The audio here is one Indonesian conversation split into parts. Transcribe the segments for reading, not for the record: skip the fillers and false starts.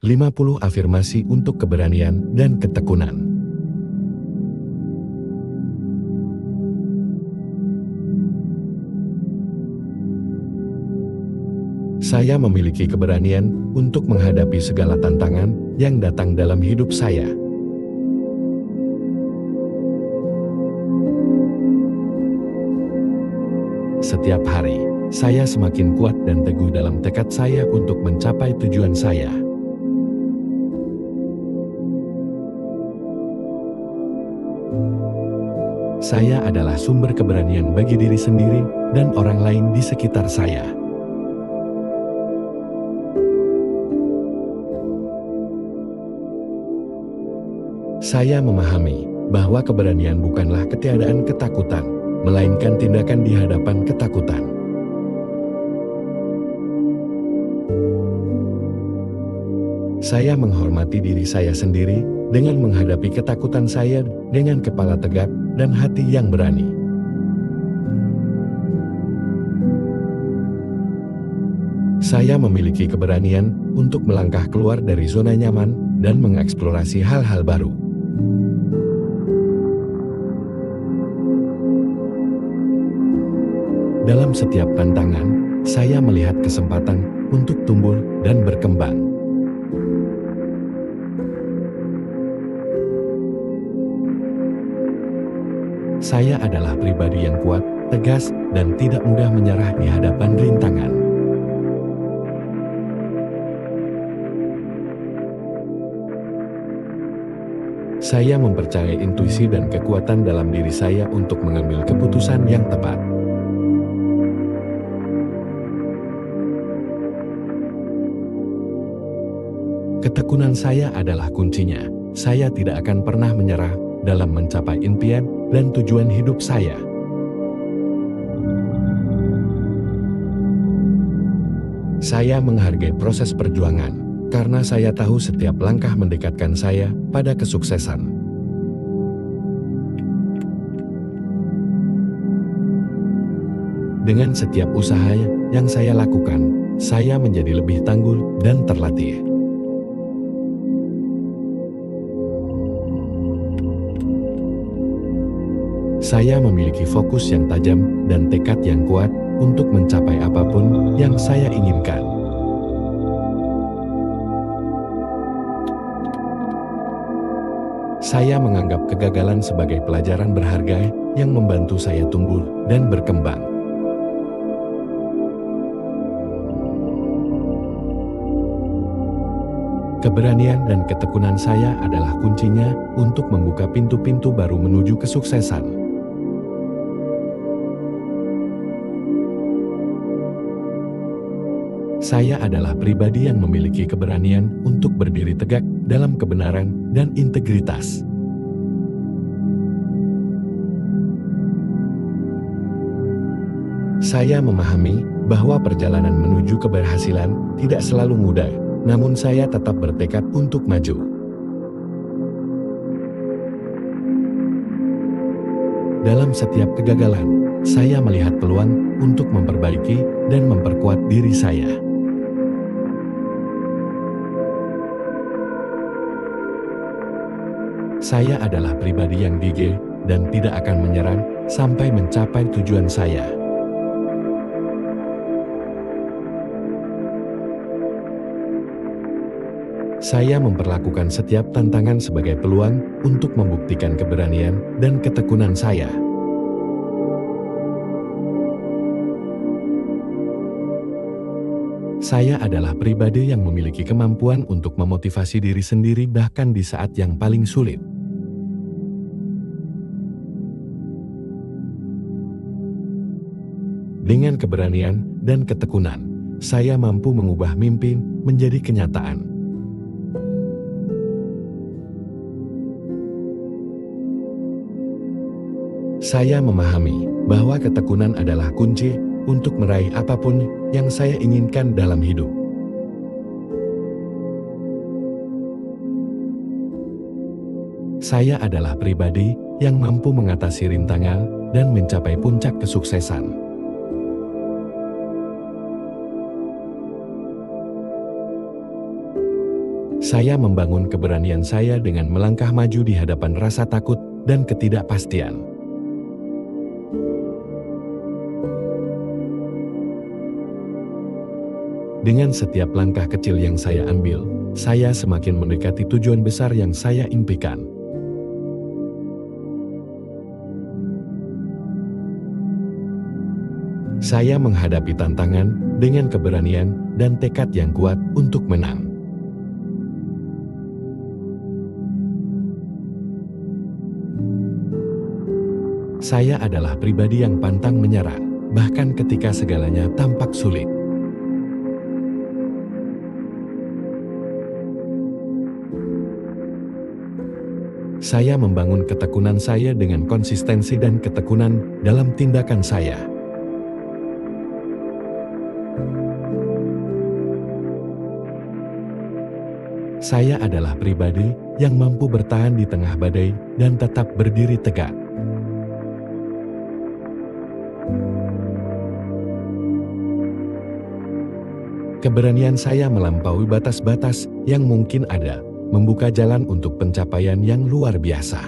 50 afirmasi untuk keberanian dan ketekunan. Saya memiliki keberanian untuk menghadapi segala tantangan yang datang dalam hidup saya. Setiap hari, saya semakin kuat dan teguh dalam tekad saya untuk mencapai tujuan saya. Saya adalah sumber keberanian bagi diri sendiri dan orang lain di sekitar saya. Saya memahami bahwa keberanian bukanlah ketiadaan ketakutan, melainkan tindakan di hadapan ketakutan. Saya menghormati diri saya sendiri dengan menghadapi ketakutan saya dengan kepala tegak dan hati yang berani. Saya memiliki keberanian untuk melangkah keluar dari zona nyaman dan mengeksplorasi hal-hal baru. Dalam setiap tantangan, saya melihat kesempatan untuk tumbuh dan berkembang. Saya adalah pribadi yang kuat, tegas, dan tidak mudah menyerah di hadapan rintangan. Saya mempercayai intuisi dan kekuatan dalam diri saya untuk mengambil keputusan yang tepat. Ketekunan saya adalah kuncinya. Saya tidak akan pernah menyerah dalam mencapai impian dan tujuan hidup saya. Saya menghargai proses perjuangan, karena saya tahu setiap langkah mendekatkan saya pada kesuksesan. Dengan setiap usaha yang saya lakukan, saya menjadi lebih tangguh dan terlatih. Saya memiliki fokus yang tajam dan tekad yang kuat untuk mencapai apapun yang saya inginkan. Saya menganggap kegagalan sebagai pelajaran berharga yang membantu saya tumbuh dan berkembang. Keberanian dan ketekunan saya adalah kuncinya untuk membuka pintu-pintu baru menuju kesuksesan. Saya adalah pribadi yang memiliki keberanian untuk berdiri tegak dalam kebenaran dan integritas. Saya memahami bahwa perjalanan menuju keberhasilan tidak selalu mudah, namun saya tetap bertekad untuk maju. Dalam setiap kegagalan, saya melihat peluang untuk memperbaiki dan memperkuat diri saya. Saya adalah pribadi yang gigih dan tidak akan menyerah sampai mencapai tujuan saya. Saya memperlakukan setiap tantangan sebagai peluang untuk membuktikan keberanian dan ketekunan saya. Saya adalah pribadi yang memiliki kemampuan untuk memotivasi diri sendiri bahkan di saat yang paling sulit. Dengan keberanian dan ketekunan, saya mampu mengubah mimpi menjadi kenyataan. Saya memahami bahwa ketekunan adalah kunci untuk meraih apapun yang saya inginkan dalam hidup. Saya adalah pribadi yang mampu mengatasi rintangan dan mencapai puncak kesuksesan. Saya membangun keberanian saya dengan melangkah maju di hadapan rasa takut dan ketidakpastian. Dengan setiap langkah kecil yang saya ambil, saya semakin mendekati tujuan besar yang saya impikan. Saya menghadapi tantangan dengan keberanian dan tekad yang kuat untuk menang. Saya adalah pribadi yang pantang menyerah, bahkan ketika segalanya tampak sulit. Saya membangun ketekunan saya dengan konsistensi dan ketekunan dalam tindakan saya. Saya adalah pribadi yang mampu bertahan di tengah badai dan tetap berdiri tegak. Keberanian saya melampaui batas-batas yang mungkin ada, membuka jalan untuk pencapaian yang luar biasa.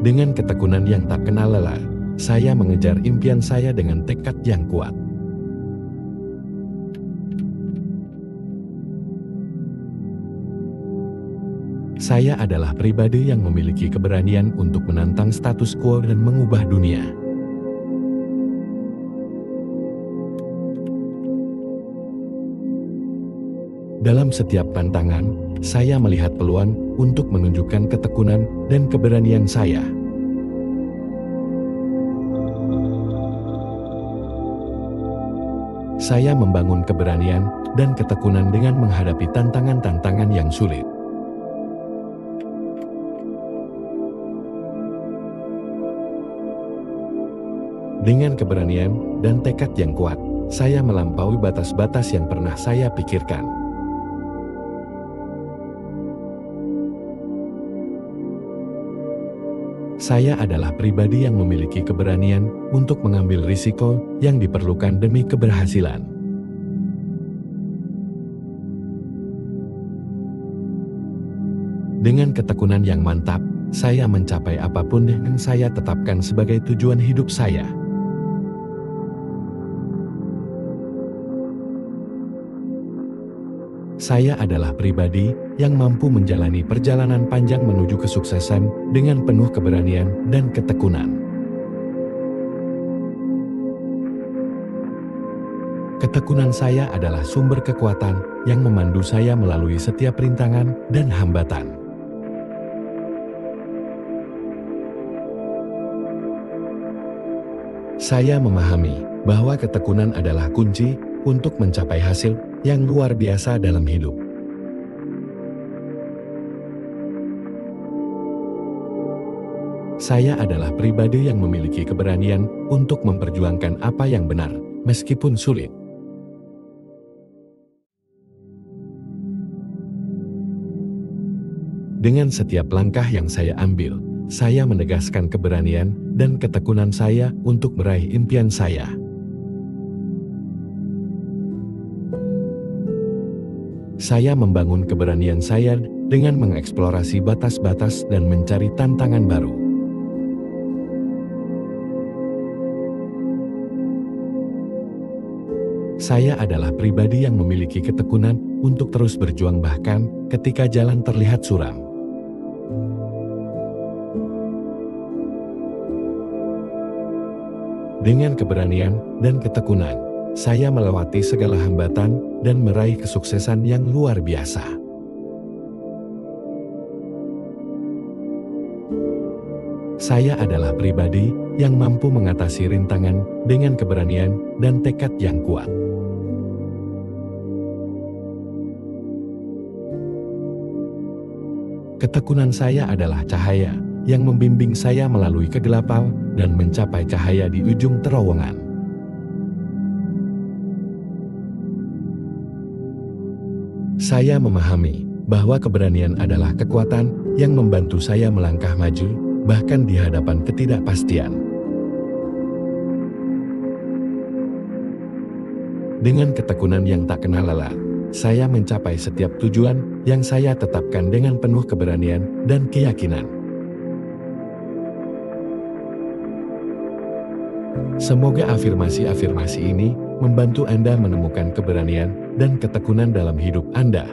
Dengan ketekunan yang tak kenal lelah, saya mengejar impian saya dengan tekad yang kuat. Saya adalah pribadi yang memiliki keberanian untuk menantang status quo dan mengubah dunia. Dalam setiap tantangan, saya melihat peluang untuk menunjukkan ketekunan dan keberanian saya. Saya membangun keberanian dan ketekunan dengan menghadapi tantangan-tantangan yang sulit. Dengan keberanian dan tekad yang kuat, saya melampaui batas-batas yang pernah saya pikirkan. Saya adalah pribadi yang memiliki keberanian untuk mengambil risiko yang diperlukan demi keberhasilan. Dengan ketekunan yang mantap, saya mencapai apapun yang saya tetapkan sebagai tujuan hidup saya. Saya adalah pribadi yang mampu menjalani perjalanan panjang menuju kesuksesan dengan penuh keberanian dan ketekunan. Ketekunan saya adalah sumber kekuatan yang memandu saya melalui setiap rintangan dan hambatan. Saya memahami bahwa ketekunan adalah kunci untuk mencapai hasil yang luar biasa dalam hidup. Saya adalah pribadi yang memiliki keberanian untuk memperjuangkan apa yang benar, meskipun sulit. Dengan setiap langkah yang saya ambil, saya menegaskan keberanian dan ketekunan saya untuk meraih impian saya. Saya membangun keberanian saya dengan mengeksplorasi batas-batas dan mencari tantangan baru. Saya adalah pribadi yang memiliki ketekunan untuk terus berjuang bahkan ketika jalan terlihat suram. Dengan keberanian dan ketekunan, saya melewati segala hambatan dan meraih kesuksesan yang luar biasa. Saya adalah pribadi yang mampu mengatasi rintangan dengan keberanian dan tekad yang kuat. Ketekunan saya adalah cahaya yang membimbing saya melalui kegelapan dan mencapai cahaya di ujung terowongan. Saya memahami bahwa keberanian adalah kekuatan yang membantu saya melangkah maju, bahkan di hadapan ketidakpastian. Dengan ketekunan yang tak kenal lelah, saya mencapai setiap tujuan yang saya tetapkan dengan penuh keberanian dan keyakinan. Semoga afirmasi-afirmasi ini membantu Anda menemukan keberanian dan ketekunan dalam hidup Anda.